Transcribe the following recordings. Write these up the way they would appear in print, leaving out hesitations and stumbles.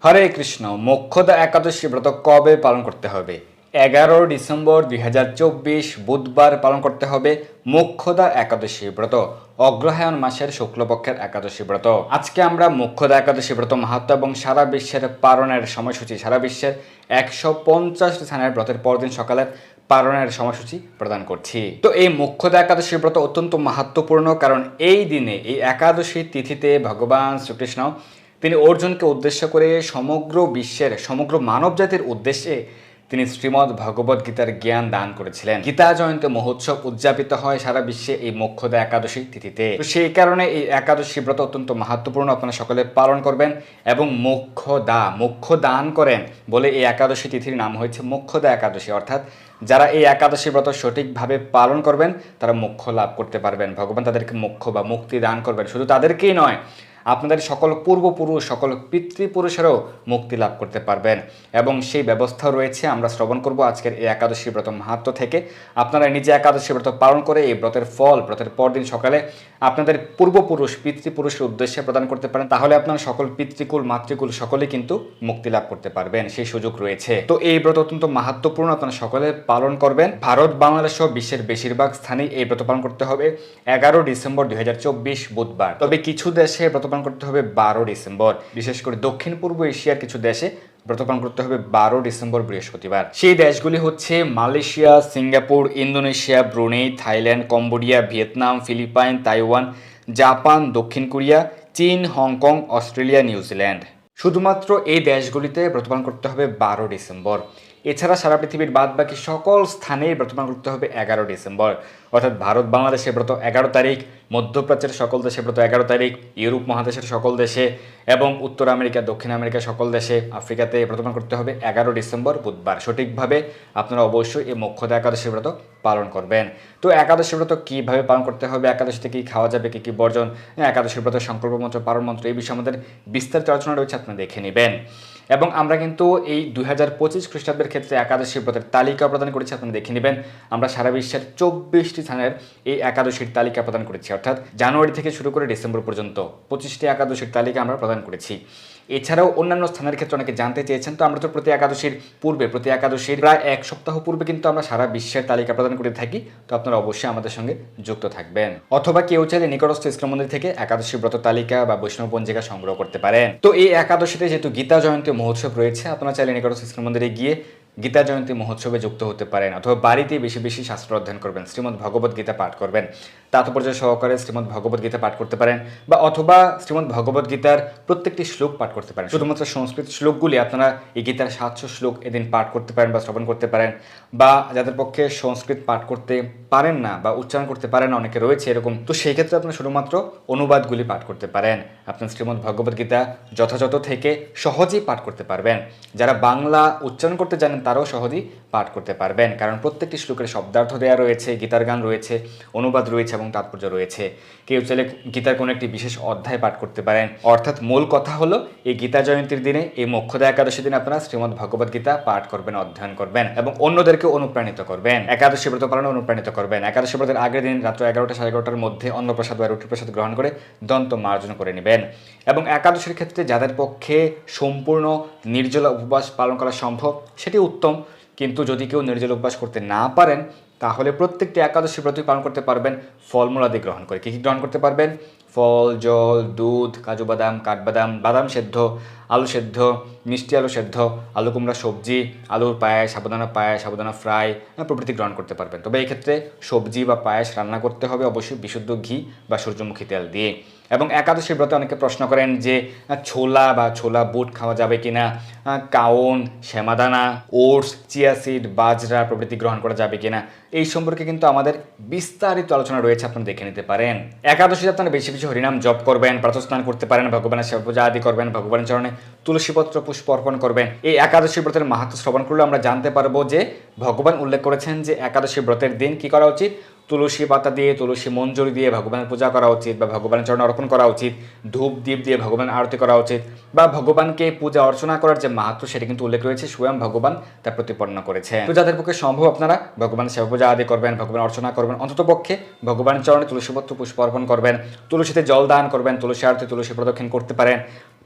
হরে কৃষ্ণ। মোক্ষদা একাদশী ব্রত কবে পালন করতে হবে? 11 ডিসেম্বর 2024 বুধবার পালন করতে হবে মোক্ষদা একাদশী ব্রত, অগ্রহায়ণ মাসের শুক্লপক্ষের একাদশী ব্রত। আজকে আমরা মোক্ষদা একাদশী ব্রত মাহাত্ম্য এবং সারা বিশ্বের পালনের সময়সূচি, সারা বিশ্বের 150 স্থানের ব্রতের পরদিন সকালের পালনের সময়সূচি প্রদান করছি। তো এই মোক্ষদা একাদশী ব্রত অত্যন্ত মাহাত্ম্যপূর্ণ, কারণ এই দিনে, এই একাদশী তিথিতে ভগবান শ্রীকৃষ্ণ তিনি অর্জুনকে উদ্দেশ্য করে সমগ্র বিশ্বের, সমগ্র মানব জাতির উদ্দেশ্যে তিনি শ্রীমদ্ ভগবদ গীতার জ্ঞান দান করেছিলেন। গীতা জয়ন্তী মহোৎসব উদযাপিত হয় সারা বিশ্বে এই মোক্ষদা একাদশী তিথিতে। তো সেই কারণে এই একাদশী ব্রত অত্যন্ত মাহাত্ম্যপূর্ণ, আপনারা সকলে পালন করবেন এবং মোক্ষ দান করেন বলে এই একাদশী তিথির নাম হয়েছে মোক্ষদা একাদশী। অর্থাৎ যারা এই একাদশী ব্রত সঠিকভাবে পালন করবেন তারা মোক্ষ লাভ করতে পারবেন, ভগবান তাদেরকে মোক্ষ বা মুক্তি দান করবেন। শুধু তাদেরকেই নয়, আপনাদের সকল পূর্বপুরুষ, সকল পিতৃপুরুষেরও মুক্তি লাভ করতে পারবেন এবং সেই ব্যবস্থা রয়েছে। আমরা শ্রবণ করব আজকের এই একাদশী ব্রত মাহাত্ম্য থেকে। আপনারা নিজে একাদশী ব্রত পালন করে এই ব্রতের ফল ব্রতের পরদিন সকালে আপনাদের পূর্বপুরুষ, পিতৃপুরুষের উদ্দেশ্যে প্রদান করতে পারেন। তাহলে আপনার সকল পিতৃকুল, মাতৃকুল সকলেই কিন্তু মুক্তি লাভ করতে পারবেন, সেই সুযোগ রয়েছে। তো এই ব্রত অত্যন্ত মাহাত্ম্যপূর্ণ, আপনারা সকলে পালন করবেন। ভারত, বাংলাদেশ সহ বিশ্বের বেশিরভাগ স্থানেই এই ব্রত পালন করতে হবে 11 ডিসেম্বর 2024 বুধবার। তবে কিছু দেশে ব্রত পালন করতে হবে 12 ডিসেম্বর। বিশেষ করে দক্ষিণ পূর্ব এশিয়ার কিছু দেশে ব্রত পালন করতে হবে 12 ডিসেম্বর বৃহস্পতিবার। সেই দেশগুলি হচ্ছে Malaysia, Singapore, Indonesia, Brunei, Thailand, Cambodia, Vietnam, Philippine, Taiwan, Japan, দক্ষিণ কোরিয়া, চীন, হংকং, অস্ট্রেলিয়া, নিউজিল্যান্ড। শুধুমাত্র এই দেশগুলিতে ব্রত পালন করতে হবে 12 ডিসেম্বর। এছাড়া সারা পৃথিবীর বাদ বাকি সকল স্থানেই ব্রত পালন করতে হবে 11 ডিসেম্বর। অর্থাৎ ভারত বাংলাদেশে ব্রত 11 তারিখ, মধ্যপ্রাচ্যের সকল দেশে ব্রত 11 তারিখ, ইউরোপ মহাদেশের সকল দেশে এবং উত্তর আমেরিকা, দক্ষিণ আমেরিকা সকল দেশে, আফ্রিকাতে ব্রত পালন করতে হবে 11 ডিসেম্বর বুধবার। সঠিকভাবে আপনারা অবশ্যই এই মোক্ষদা একাদশী ব্রত পালন করবেন। তো একাদশী ব্রত কীভাবে পালন করতে হবে, একাদশীতে কী খাওয়া যাবে, কী কী বর্জন, একাদশী ব্রত সংকল্প মন্ত্র, পালন মন্ত্র, এই বিষয়ে আমাদের বিস্তারিত আলোচনা রয়েছে, আপনারা দেখে নেবেন। এবং আমরা কিন্তু এই 2025 খ্রিস্টাব্দের ক্ষেত্রে একাদশী ব্রতের তালিকা প্রদান করেছি, আপনারা দেখে নেবেন। আমরা সারা বিশ্বের 24টি স্থানের এই একাদশীর তালিকা প্রদান করেছি। অর্থাৎ জানুয়ারি থেকে শুরু করে ডিসেম্বর পর্যন্ত 25টি একাদশীর তালিকা আমরা প্রদান করেছি। এছাড়াও অন্যান্য স্থানের ক্ষেত্রে অনেকে জানতে চেয়েছেন। তো আমরা তো প্রতি একাদশীর পূর্বে, প্রতি একাদশীর প্রায় এক সপ্তাহ পূর্বে কিন্তু আমরা সারা বিশ্বের তালিকা প্রদান করে থাকি। তো আপনারা অবশ্যই আমাদের সঙ্গে যুক্ত থাকবেন, অথবা কেউ চাইলে নিকটস্থ ইসলাম মন্দির থেকে একাদশী ব্রত তালিকা বা বৈষ্ণব পঞ্জিকা সংগ্রহ করতে পারেন। তো এই একাদশীতে যেহেতু গীতা জয়ন্তী মহোৎসব রয়েছে, আপনারা চাইলে নিকটস্থ ইসলাম মন্দিরে গিয়ে গীতা জয়ন্তী মহোৎসবে যুক্ত হতে পারেন, অথবা বাড়িতে বেশি বেশি শাস্ত্র অধ্যয়ন করবেন, শ্রীমদ্ ভগবদ গীতা পাঠ করবেন, তাৎপর্য সহকারে শ্রীমদ্ ভগবদ গীতা পাঠ করতে পারেন, বা অথবা শ্রীমদ্ ভগবদ গীতার প্রত্যেকটি শ্লোক পাঠ করতে পারেন। শুধুমাত্র সংস্কৃত শ্লোকগুলি আপনারা এই গীতার 700 শ্লোক এদিন পাঠ করতে পারেন বা শ্রবণ করতে পারেন। বা যাদের পক্ষে সংস্কৃত পাঠ করতে পারেন না বা উচ্চারণ করতে পারেন না, অনেকে রয়েছে এরকম, তো সেই ক্ষেত্রে আপনারা শুধুমাত্র অনুবাদগুলি পাঠ করতে পারেন। আপনার শ্রীমদ্ ভগবদ গীতা যথাযথ থেকে সহজেই পাঠ করতে পারবেন। যারা বাংলা উচ্চারণ করতে জানেন তারাও সহজেই পাঠ করতে পারবেন, কারণ প্রত্যেকটি শ্লোকের শব্দার্থ দেওয়া রয়েছে, গীতার গান রয়েছে, অনুবাদ রয়েছে এবং তাৎপর্য রয়েছে। কেউ চাইলে গীতার কোনো একটি বিশেষ অধ্যায় পাঠ করতে পারেন। অর্থাৎ মূল কথা হলো, এই গীতা জয়ন্তীর দিনে, এই মোক্ষদা একাদশী দিনে আপনারা শ্রীমদ্ ভগবদ গীতা পাঠ করবেন, অধ্যয়ন করবেন এবং অন্যদেরকে অনুপ্রাণিত করবেন, একাদশী ব্রত পালনে অনুপ্রাণিত করবেন। একাদশী ব্রতের আগের দিন রাত্র 11টা সাড়ে 11টার মধ্যে অন্নপ্রসাদ বা রুটি প্রসাদ গ্রহণ করে দন্ত মার্জন করে নেবেন। এবং একাদশীর ক্ষেত্রে যাদের পক্ষে সম্পূর্ণ নির্জলা উপবাস পালন করা সম্ভব সেটি উত্তম, কিন্তু যদি কেউ নির্জল উপবাস করতে না পারেন তাহলে প্রত্যেকটি একাদশী ব্রতই পালন করতে পারবেন ফলমূলাদি গ্রহণ করে। কী কী গ্রহণ করতে পারবেন? ফল, জল, দুধ, কাজু বাদাম, কাঠবাদাম, বাদাম সেদ্ধ, আলু সেদ্ধ, মিষ্টি আলু সেদ্ধ, আলু কুমড়া সবজি, আলুর পায়েস, সাবুদানা ফ্রাই প্রভৃতি গ্রহণ করতে পারবেন। তবে এই ক্ষেত্রে সবজি বা পায়েস রান্না করতে হবে অবশ্যই বিশুদ্ধ ঘি বা সূর্যমুখী তেল দিয়ে। এবং একাদশী ব্রতে অনেকে প্রশ্ন করেন যে ছোলা বুট খাওয়া যাবে কিনা, কাউন, শ্যামাদানা, ওটস, চিয়া সিড, বাজরা প্রভৃতি গ্রহণ করা যাবে কিনা, এই সম্পর্কে কিন্তু আমাদের বিস্তারিত আলোচনা রয়েছে, আপনারা দেখে নিতে পারেন। একাদশীতে আপনারা বেশি বেশি হরিনাম জপ করবেন, প্রাতঃস্নান করতে পারেন, ভগবানের সেবা পূজা আদি করবেন, ভগবানের চরণে তুলসীপত্র পুষ্প অর্পণ করবেন। এই একাদশী ব্রতের মাহাত্ম্য শ্রবণ করলে আমরা জানতে পারবো যে ভগবান উল্লেখ করেছেন যে একাদশী ব্রতের দিন কি করা উচিত? তুলসী পাতা দিয়ে, তুলসী মঞ্জরি দিয়ে ভগবানের পূজা করা উচিত বা ভগবানের চরণে অর্পণ করা উচিত, ধূপ দ্বীপ দিয়ে ভগবানের আরতি করা উচিত, বা ভগবানকে পূজা অর্চনা করার যে মাহাত্ম্য সেটা কিন্তু উল্লেখ রয়েছে, স্বয়ং ভগবান তা প্রতিপন্ন করেছেন। তো যাদের পক্ষে সম্ভব আপনারা ভগবানের সেবা পূজা আদি করবেন, ভগবান অর্চনা করবেন, অন্তত পক্ষে ভগবানের চরণে তুলসীপত্র পুষ্প অর্পণ করবেন, তুলসীতে জল দান করবেন, তুলসী আরতি, তুলসী প্রদক্ষিণ করতে পারেন,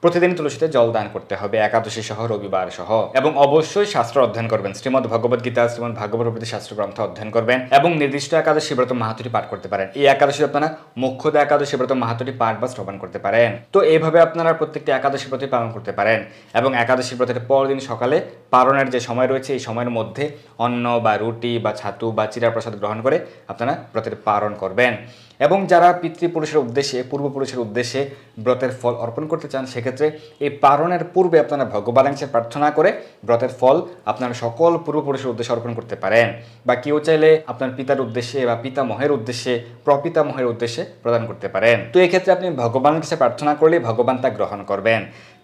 প্রতিদিন তুলসীতে জল দান করতে হবে, একাদশী সহ, রবিবার সহ। এবং অবশ্যই শাস্ত্র অধ্যয়ন করবেন, শ্রীমদ্ ভগবদ গীতা, শ্রীমদ্ ভাগবত প্রভৃতি শাস্ত্র গ্রন্থ অধ্যয়ন করবেন এবং নির্দিষ্ট একাদশী ব্রত মাহাত্ম্যটি পাঠ করতে পারেন। এই একাদশী আপনারা মোক্ষদা একাদশী ব্রত মাহাত্ম্যটি পাঠ বা শ্রবণ করতে পারেন। তো এইভাবে আপনারা প্রত্যেকটি একাদশী ব্রতই পালন করতে পারেন এবং একাদশী ব্রতের পরদিন সকালে পালনের যে সময় রয়েছে এই সময়ের মধ্যে অন্ন বা রুটি বা ছাতু বা চিরা প্রসাদ গ্রহণ করে আপনারা ব্রতের পালন করবেন। এবং যারা পিতৃপুরুষের উদ্দেশ্যে, পূর্বপুরুষের উদ্দেশ্যে ব্রতের ফল অর্পণ করতে চান, সেক্ষেত্রে এই পালনের পূর্বে আপনারা ভগবানের কাছে প্রার্থনা করে ব্রতের ফল আপনারা সকল পূর্বপুরুষের উদ্দেশ্যে অর্পণ করতে পারেন। বা কেউ চাইলে আপনার পিতার উদ্দেশ্যে বা পিতামহের উদ্দেশ্যে, প্রপিতামহের উদ্দেশ্যে প্রদান করতে পারেন। তো এক্ষেত্রে আপনি ভগবানের কাছে প্রার্থনা করলে ভগবান তা গ্রহণ করবেন।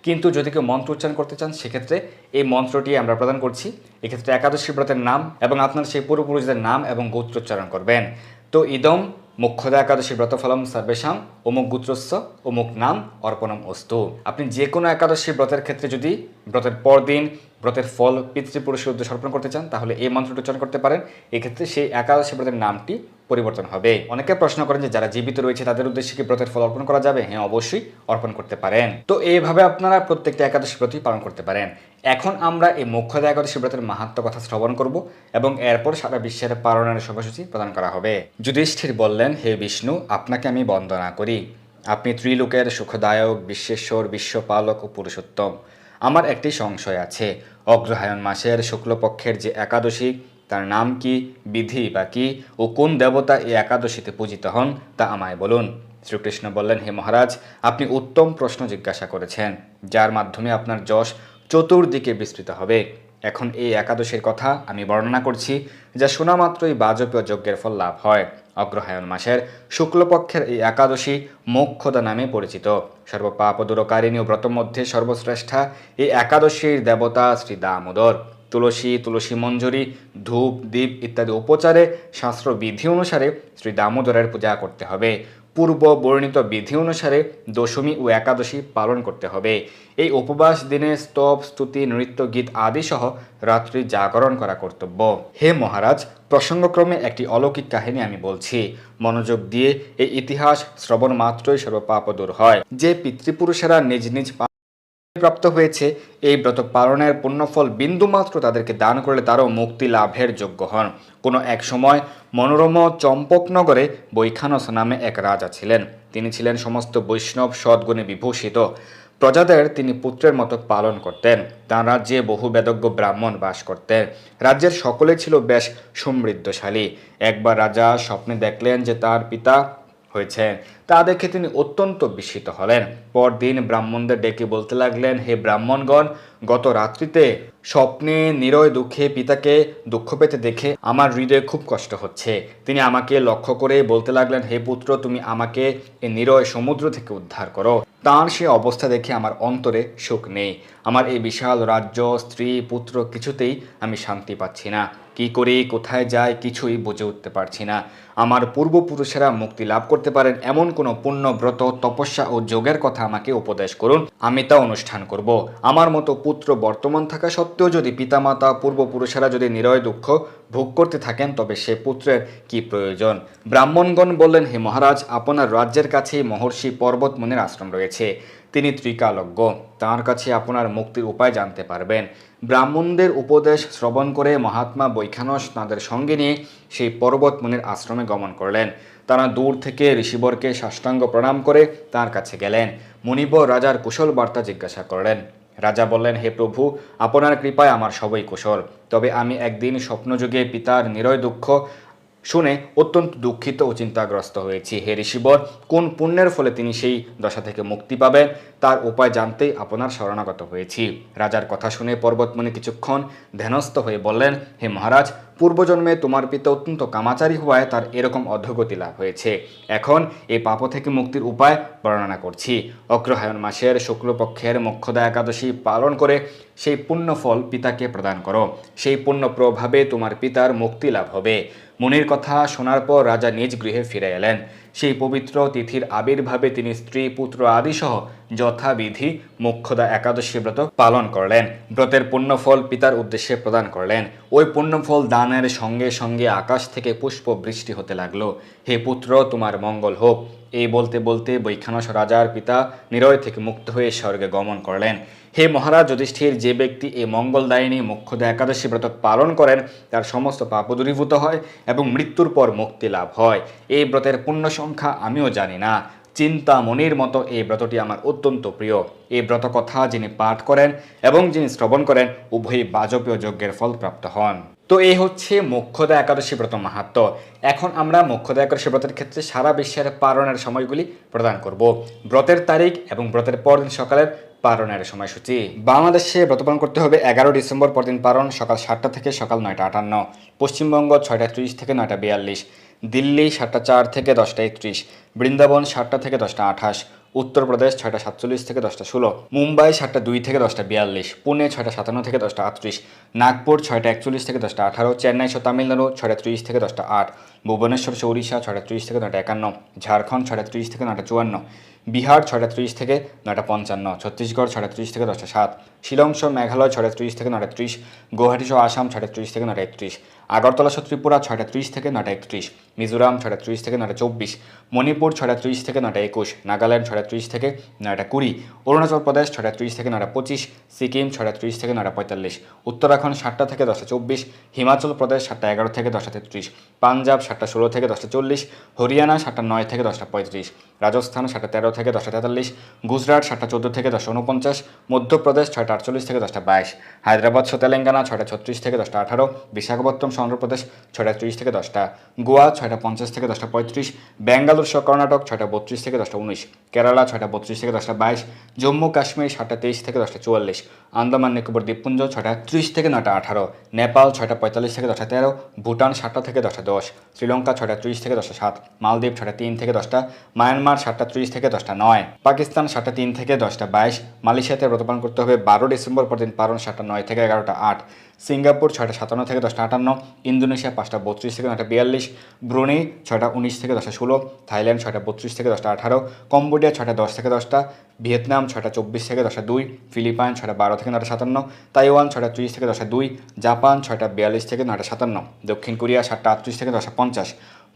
কিন্তু যদি কেউ মন্ত্র উচ্চারণ করতে চান, সেক্ষেত্রে এই মন্ত্রটি আমরা প্রদান করছি। এক্ষেত্রে একাদশী ব্রতের নাম এবং আপনার সেই পূর্বপুরুষদের নাম এবং গোত্রোচ্চারণ করবেন। তো ইদম মোক্ষদা একাদশী ব্রতফলম সর্বেশাম অমুক গোত্রস্য অমুক নাম অর্পণম অস্তু। আপনি যে কোনো একাদশী ব্রতের ক্ষেত্রে যদি ব্রতের পরদিন ব্রতের ফল পিতৃপুরুষের উদ্দেশ্যে অর্পণ করতে চান, তাহলে এই মন্ত্রটি উচ্চারণ করতে পারেন। এক্ষেত্রে সেই একাদশী ব্রতের নামটি পরিবর্তন হবে। অনেকে প্রশ্ন করেন যে যারা জীবিত রয়েছে তাদের উদ্দেশ্যে কি ব্রতের ফল অর্পণ করা যাবে? হ্যাঁ, অবশ্যই অর্পণ করতে পারেন। তো এইভাবে আপনারা প্রত্যেকটা একাদশী ব্রতই পালন করতে পারেন। এখন আমরা এই মোক্ষদা একাদশী ব্রতের মাহাত্ম্য কথা শ্রবণ করব এবং এরপর সারা বিশ্বের পালনের সময়সূচি প্রদান করা হবে। যুধিষ্ঠির বললেন, হে বিষ্ণু, আপনাকে আমি বন্দনা করি। আপনি ত্রিলোকের সুখদায়ক, বিশ্বেশ্বর, বিশ্বপালক ও পুরুষোত্তম। আমার একটি সংশয় আছে। অগ্রহায়ণ মাসের শুক্লপক্ষের যে একাদশী, তার নাম কি, বিধি বা কি ও কোন দেবতা এই একাদশীতে পূজিত হন তা আমায় বলুন। শ্রীকৃষ্ণ বললেন, হে মহারাজ, আপনি উত্তম প্রশ্ন জিজ্ঞাসা করেছেন, যার মাধ্যমে আপনার যশ চতুর্দিকে বিস্তৃত হবে। এখন এই একাদশীর কথা আমি বর্ণনা করছি, যা শোনা মাত্রই বাজপেয় যজ্ঞের ফল লাভ হয়। অগ্রহায়ণ মাসের শুক্লপক্ষের এই একাদশী মোক্ষদা নামে পরিচিত। সর্বপাপ দূরকারিণী ও ব্রত মধ্যে সর্বশ্রেষ্ঠা এই একাদশীর দেবতা শ্রী দামোদর। তুলসী, তুলসী মঞ্জরি, ধূপ, দীপ ইত্যাদি উপচারে শাস্ত্র বিধি অনুসারে শ্রী দামোদরের পূজা করতে হবে। পূর্ব বর্ণিত বিধি অনুসারে দশমী ও একাদশী পালন করতে হবে। এই উপবাস দিনে স্তব, স্তুতি, নৃত্য, গীত আদি সহ রাত্রি জাগরণ করা কর্তব্য। হে মহারাজ, প্রসঙ্গক্রমে একটি অলৌকিক কাহিনী আমি বলছি, মনোযোগ দিয়ে এই ইতিহাস শ্রবণ মাত্রই সর্বপাপ দূর হয়। যে পিতৃপুরুষেরা নিজ নিজ প্রাপ্ত হয়েছে, এই ব্রত পালনের পুণ্যফল বিন্দুমাত্র তাদেরকে দান করলে তারাও মুক্তি লাভের যোগ্য হন। কোনো এক সময় মনোরম চম্পকনগরে বৈখানস নামে এক রাজা ছিলেন। তিনি ছিলেন সমস্ত বৈষ্ণব সদ্গুণে বিভূষিত। প্রজাদের তিনি পুত্রের মতো পালন করতেন। তাঁর রাজ্যে বহু বেদজ্ঞ ব্রাহ্মণ বাস করতেন। রাজ্যের সকলে ছিল বেশ সমৃদ্ধশালী। একবার রাজা স্বপ্নে দেখলেন যে তার পিতা হয়েছেন। তা দেখে তিনি অত্যন্ত বিস্মিত হলেন। পরদিন ব্রাহ্মণদের ডেকে বলতে লাগলেন, হে ব্রাহ্মণগণ, গত রাত্রিতে স্বপ্নে নিরয় দুঃখে পিতাকে দুঃখ পেতে দেখে আমার হৃদয়ে খুব কষ্ট হচ্ছে। তিনি আমাকে লক্ষ্য করে বলতে লাগলেন, হে পুত্র, তুমি আমাকে এই নিরয় সমুদ্র থেকে উদ্ধার করো। তাঁর সে অবস্থা দেখে আমার অন্তরে সুখ নেই। আমার এই বিশাল রাজ্য, স্ত্রী, পুত্র কিছুতেই আমি শান্তি পাচ্ছি না। কি করি, কোথায় যাই, কিছুই বুঝে উঠতে পারছি না। আমার পূর্বপুরুষেরা মুক্তি লাভ করতে পারেন এমন কোনো পুণ্য, ব্রত, তপস্যা ও যোগের কথা আমাকে উপদেশ করুন, আমি তা অনুষ্ঠান করব। আমার মতো পুত্র বর্তমান থাকা সত্ত্বেও যদি পিতামাতা, পূর্বপুরুষেরা যদি নিরয় দুঃখ ভোগ করতে থাকেন, তবে সে পুত্রের কি প্রয়োজন? ব্রাহ্মণগণ বললেন, হে মহারাজ, আপনার রাজ্যের কাছেই মহর্ষি পর্বত মুনির আশ্রম রয়েছে। তিনি ত্রিকালজ্ঞ, তাঁর কাছে আপনার মুক্তির উপায় জানতে পারবেন। ব্রাহ্মণদের উপদেশ শ্রবণ করে মহাত্মা বৈখানস তাঁদের সঙ্গে নিয়ে সেই পর্বত মুনির আশ্রমে গমন করলেন। তারা দূর থেকে ঋষিবরকে সাষ্টাঙ্গ প্রণাম করে তাঁর কাছে গেলেন। মুনিবর রাজার কুশল বার্তা জিজ্ঞাসা করলেন। রাজা বললেন, হে প্রভু, আপনার কৃপায় আমার সবই কুশল। তবে আমি একদিন স্বপ্নযুগে পিতার নিরয় দুঃখ শুনে অত্যন্ত দুঃখিত ও চিন্তাগ্রস্ত হয়েছি। হে ঋষিবর, কোন পুণ্যের ফলে তিনি সেই দশা থেকে মুক্তি পাবেন তার উপায় জানতেই আপনার শরণাগত হয়েছি। রাজার কথা শুনে পর্বতমুনি কিছুক্ষণ ধ্যানস্থ হয়ে বললেন, হে মহারাজ, পূর্বজন্মে তোমার পিতা অত্যন্ত কামাচারী হওয়ায় তার এরকম অধোগতি লাভ হয়েছে। এখন এই পাপ থেকে মুক্তির উপায় বর্ণনা করছি। অগ্রহায়ণ মাসের শুক্লপক্ষের মোক্ষদা একাদশী পালন করে সেই পুণ্যফল পিতাকে প্রদান করো। সেই পুণ্য প্রভাবে তোমার পিতার মুক্তি লাভ হবে। মুনির কথা শোনার পর রাজা নিজ গৃহে ফিরে এলেন। সেই পবিত্র তিথির আবির্ভাবে তিনি স্ত্রী, পুত্র আদি সহ যথাবিধি মোক্ষদা একাদশী ব্রত পালন করলেন। ব্রতের পুণ্যফল পিতার উদ্দেশ্যে প্রদান করলেন। ওই পুণ্যফল দানের সঙ্গে সঙ্গে আকাশ থেকে পুষ্প বৃষ্টি হতে লাগলো। হে পুত্র, তোমার মঙ্গল হোক। এই বলতে বলতে বৈখানস রাজার পিতা নিরয় থেকে মুক্ত হয়ে স্বর্গে গমন করলেন। হে মহারাজ যুধিষ্ঠির, যে ব্যক্তি এই মঙ্গলদায়িনী মোক্ষদা একাদশী ব্রত পালন করেন তার সমস্ত পাপ দূরীভূত হয় এবং মৃত্যুর পর মুক্তি লাভ হয়। এই ব্রতের পুণ্য সংখ্যা আমিও জানি না। চিন্তামণির মতো এই ব্রতটি আমার অত্যন্ত প্রিয়। এই ব্রত কথা যিনি পাঠ করেন এবং যিনি শ্রবণ করেন উভয়ই বাজপেয় যজ্ঞের ফল প্রাপ্ত হন। তো এই হচ্ছে মোক্ষদা একাদশী ব্রত মাহাত্ম্য। এখন আমরা মোক্ষদা একাদশী ব্রতের ক্ষেত্রে সারা বিশ্বের পালনের সময়গুলি প্রদান করব, ব্রতের তারিখ এবং ব্রতের পরদিন সকালের পালনের সময়সূচি। বাংলাদেশে ব্রত পালন করতে হবে 11 ডিসেম্বর পরদিন পালন সকাল 7টা থেকে সকাল 9টা 58। পশ্চিমবঙ্গ 6টা 30 থেকে 9টা 42। দিল্লি 7টা 4 থেকে 10টা 31। বৃন্দাবন 7টা থেকে 10টা 28। উত্তরপ্রদেশ 6টা 47 থেকে 10টা 16। মুম্বাই 7টা 2 থেকে 10টা 42। পুনে 6টা 57 থেকে 10টা 38। নাগপুর 6টা 41 থেকে 10টা 18। চেন্নাই সহ তামিলনাড়ু 6টা 30 থেকে 10টা 8। ভুবনেশ্বর ওড়িশা 6টা 30 থেকে 9টা 51। ঝাড়খণ্ড 6টা 30 থেকে 9টা 54। বিহার 6টা 30 থেকে 9টা 55। ছত্তিশগড় 6টা 30 থেকে 10টা 7। শিলং সহ মেঘালয় 6টা 30 থেকে 9টা 30। গুয়াহাটি সহ আসাম 6টা 30 থেকে 9টা 31। আগরতলা সহ ত্রিপুরা 6টা 30 থেকে 9টা 31। মিজোরাম 6টা 30 থেকে 9টা 24। মণিপুর 6টা 30 থেকে 9টা 21। নাগাল্যান্ড 6টা 30 থেকে 9টা 20। অরুণাচল প্রদেশ 6টা 30 থেকে 9টা 25। সিকিম 6টা 30 থেকে 9টা 45। উত্তরাখণ্ড 7টা থেকে 10টা 24। হিমাচল প্রদেশ 7টা 11 থেকে 10টা 33। পাঞ্জাব 7টা 16 থেকে 10টা 40। হরিয়ানা 7টা 9 থেকে 10টা 35। রাজস্থান 7টা 13 থেকে 10টা 43। গুজরাট 7টা 14 থেকে 10টা 49। মধ্যপ্রদেশ 6টা 48 থেকে 10টা 22। হায়দ্রাবাদ সহ তেলেঙ্গানা 6টা 36 থেকে 10টা 18। বিশাখাপত্তনম অন্ধ্রপ্রদেশ 6টা 30 থেকে 10টা। গোয়া 6টা 50 থেকে 10টা 35। ব্যাঙ্গালোর সহ কর্ণাটক 6টা 32 থেকে 10টা 19। কেরালা 6টা 32 থেকে 10টা 22। জম্মু কাশ্মীর 7টা 23 থেকে 10টা 44। আন্দামান নিকোবর দ্বীপপুঞ্জ 6টা 30 থেকে 9টা 18। নেপাল 6টা 45 থেকে 10টা 13। ভুটান 7টা থেকে 10টা 10। শ্রীলঙ্কা 6টা 30 থেকে 10টা 7। মালদ্বীপ 6টা 3 থেকে 10টা। মায়ানমার 7টা 30 থেকে 10টা 9। পাকিস্তান 7টা 3 থেকে 10টা 22। মালয়েশিয়াতে ব্রত পালন করতে হবে 12 ডিসেম্বর পরদিন পালন 7টা 9 থেকে 11টা 8। সিঙ্গাপুর 6টা 57 থেকে 10টা 58। ইন্দোনেশিয়া 5টা 32 থেকে 9টা 42। ব্রুনেই 6টা 19 থেকে 10টা 16। থাইল্যান্ড 6টা 32 থেকে 10টা 18। কম্বোডিয়া 6টা 10 থেকে 10টা। ভিয়েতনাম 6টা 24 থেকে 10টা 2। ফিলিপাইন 6টা 12 থেকে 9টা 57। তাইওয়ান 6টা 30 থেকে 10টা 2। জাপান 6টা 42 থেকে 9টা 57। দক্ষিণ কোরিয়া 7টা 38 থেকে 10টা 50।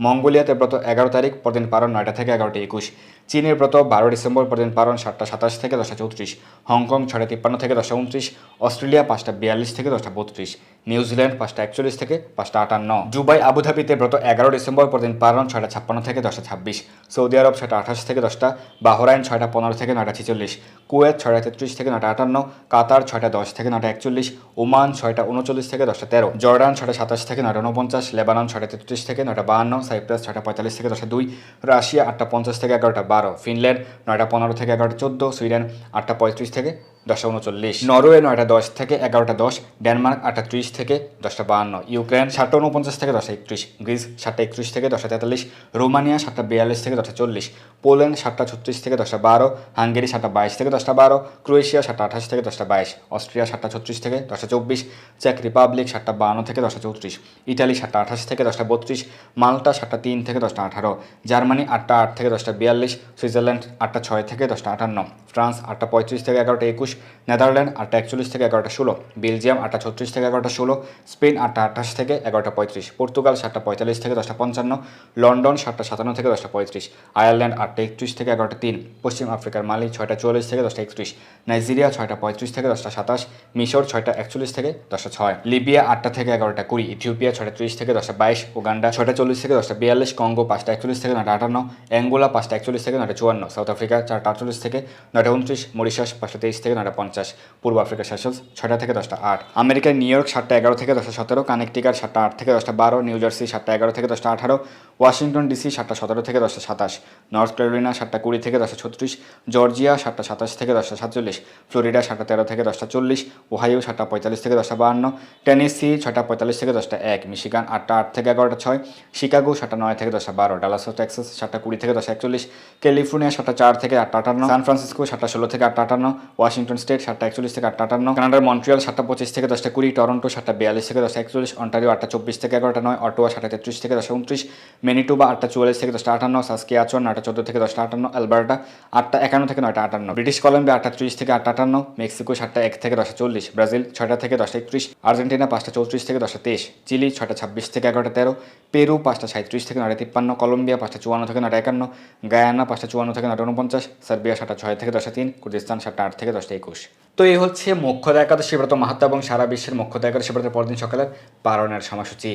মঙ্গোলিয়াতে ব্রত 11 তারিখ পরদিন পালন 9টা থেকে 11টা 21। চীনের ব্রত 12 ডিসেম্বর পরদিন পালন 7টা 27 থেকে 10টা 34। হংকং 6টা 53 থেকে 10টা 29। অস্ট্রেলিয়া 5টা 42 থেকে 10টা 32। নিউজিল্যান্ড 5টা 41 থেকে 5টা 58। দুবাই আবুধাবিতে ব্রত 11 ডিসেম্বর পরদিন পালন 6টা 56 থেকে 10টা 26। সৌদি আরব 6টা 28 থেকে 10টা। বাহরাইন 6টা 15 থেকে 9টা 46। কুয়েত 6টা 33 থেকে 9টা 58। কাতার 6টা 10 থেকে 9টা 41। ওমান 6টা 39 থেকে 10টা 13। জর্ডান 6টা 27 থেকে 9টা 49। লেবানন 6টা 33 থেকে 9টা 52। সাইপ্রাস 6টা 45 থেকে 10টা 2। রাশিয়া 8টা 50 থেকে 11টা 12। ফিনল্যান্ড 9টা 15 থেকে 11টা 14। সুইডেন 8টা 35 থেকে 10টা 39। নরওয়ে 9টা 10 থেকে 11টা 10। ডেনমার্ক 8টা 30 থেকে 10টা 52। ইউক্রেন 7টা 49 থেকে 10টা 31। গ্রিস 7টা 31 থেকে 10টা 43। রোমানিয়া 7টা 42 থেকে 10টা 40। পোল্যান্ড 7টা 36 থেকে 10টা 12। হাঙ্গেরি 7টা 22 থেকে 10টা 12। ক্রোয়েশিয়া 7টা 28 থেকে 10টা 22। অস্ট্রিয়া 7টা 36 থেকে 10টা 24। চেক রিপাবলিক 7টা 52 থেকে 10টা 34। ইটালি 7টা 28 থেকে 10টা 32। মাল্টা 7টা 3 থেকে 10টা 18। জার্মানি 8টা 8 থেকে 10টা 42। সুইজারল্যান্ড 8টা 6 থেকে 10টা 58। ফ্রান্স 8টা 35 থেকে 11টা 21। নেদারল্যান্ড 8টা 41 থেকে 11টা 16। বেলজিয়াম 8টা 36 থেকে 11টা 16। স্পেন 8টা 28 থেকে 11টা 35। পর্তুগাল 7টা 45 থেকে 10টা 55। লন্ডন 7টা 57 থেকে 10টা 35। আয়ারল্যান্ড 8টা 31 থেকে 11টা 3। পশ্চিম আফ্রিকার মালি 6টা 44 থেকে 10টা 31। নাইজেরিয়া 6টা 35 থেকে 10টা 27। মিশর 6টা 41 থেকে 10টা 6। লিবিয়া 8টা থেকে 11টা 20। ইথিওপিয়া 6টা 30 থেকে 10টা 22। উগান্ডা 6টা 40 থেকে 10টা 42। কঙ্গো 5টা 41 থেকে 9টা 58। অ্যাঙ্গোলা 5টা 41 থেকে 9টা 54। সাউথ আফ্রিকা 4টা 48 থেকে 9টা 29। মরিশাস 5টা 23 থেকে 9টা 50। পূর্ব আফ্রিকা সেশলস 6টা থেকে 10টা 8। আমেরিকার নিউ ইয়র্ক 7টা 11 থেকে 10টা 17। কানেকটিকাট 7টা 8 থেকে 10টা 12। নিউ জার্সি 7টা 11 থেকে 10টা 18। ওয়াশিংটন ডিসি 7টা 17 থেকে 10টা 27। নর্থ ক্যারোলিনা 7টা 20 থেকে 10টা 36। জর্জিয়া 7টা 27 থেকে 10টা 47। ফ্লোরিডা 7টা 13 থেকে 10টা 40। ওহাইও 7টা 45 থেকে 10টা 52। টেনেসি 6টা 45 থেকে 10টা 1। মিশিগান 8টা 8 থেকে 11টা 6। শিকাগো 7টা 9 থেকে 10টা 12। ডালাস টেক্সাস 7টা 20 থেকে 10টা 41। ক্যালিফোর্নিয়া 7টা 4 থেকে 8টা 58। সান ফ্রান্সিসকো 7টা 16 থেকে 8টা 58। ওয়াশিংটন ওয়াশিংটন স্টেট 7:41 থেকে 8:58, কানাডার মন্ট্রিয়াল 7:25 থেকে 10:20, টরন্টো 7:42 থেকে 10:41, অন্টারিও 8:24 থেকে 11:09, অটোয়া 7:33 থেকে 10:29, ম্যানিটোবা 8:44 থেকে 10:58, সাসকিয়াচুয়ান 9:14 থেকে 10:58, অ্যালবার্টা 8:51 থেকে 9:58, ব্রিটিশ কলম্বিয়া 8:30 থেকে 8:58, মেক্সিকো 7:01 থেকে 10:40, ব্রাজিল 6টা থেকে 10:31, আর্জেন্টিনা 5:34 থেকে 10:23, চিলি 6:26 থেকে 11:13, পেরু 5:37 থেকে 9:53, কলম্বিয়া 5:54 থেকে 9:51, গায়ানা 5:54 থেকে 9:49, সার্বিয়া 7:06 থেকে 10:03, কুর্দিস্তান 7:08 থেকে 10:21। তো এই হচ্ছে মোক্ষদা একাদশী ব্রত মাহাত্ম্য এবং সারা বিশ্বের মোক্ষদা একাদশী ব্রতের পরদিন সকালের পালনের সময়সূচি।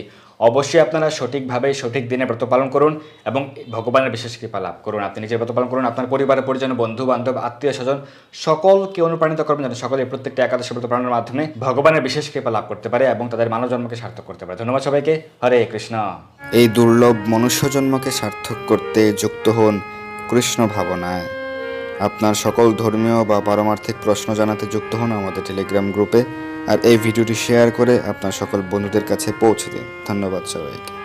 অবশ্যই আপনারা সঠিকভাবে সঠিক দিনে ব্রত পালন করুন এবং ভগবানের বিশেষ কৃপা লাভ করুন। আপনি নিজের ব্রত পালন করুন, আপনার পরিবারের পরিজন, বন্ধু বান্ধব, আত্মীয় স্বজন সকলকে অনুপ্রাণিত করবেন যেন সকলে প্রত্যেকটা একাদশী ব্রত পালনের মাধ্যমে ভগবানের বিশেষ কৃপা লাভ করতে পারে এবং তাদের মানব জন্মকে সার্থক করতে পারে। ধন্যবাদ সবাইকে। হরে কৃষ্ণ। এই দুর্লভ মনুষ্য জন্মকে সার্থক করতে যুক্ত হন কৃষ্ণ ভাবনায়। আপনার সকল ধর্মীয় বা পারমার্থিক প্রশ্ন জানাতে যুক্ত হন আমাদের টেলিগ্রাম গ্রুপে, আর এই ভিডিওটি শেয়ার করে আপনার সকল বন্ধুদের কাছে পৌঁছে দিন। ধন্যবাদ সবাইকে।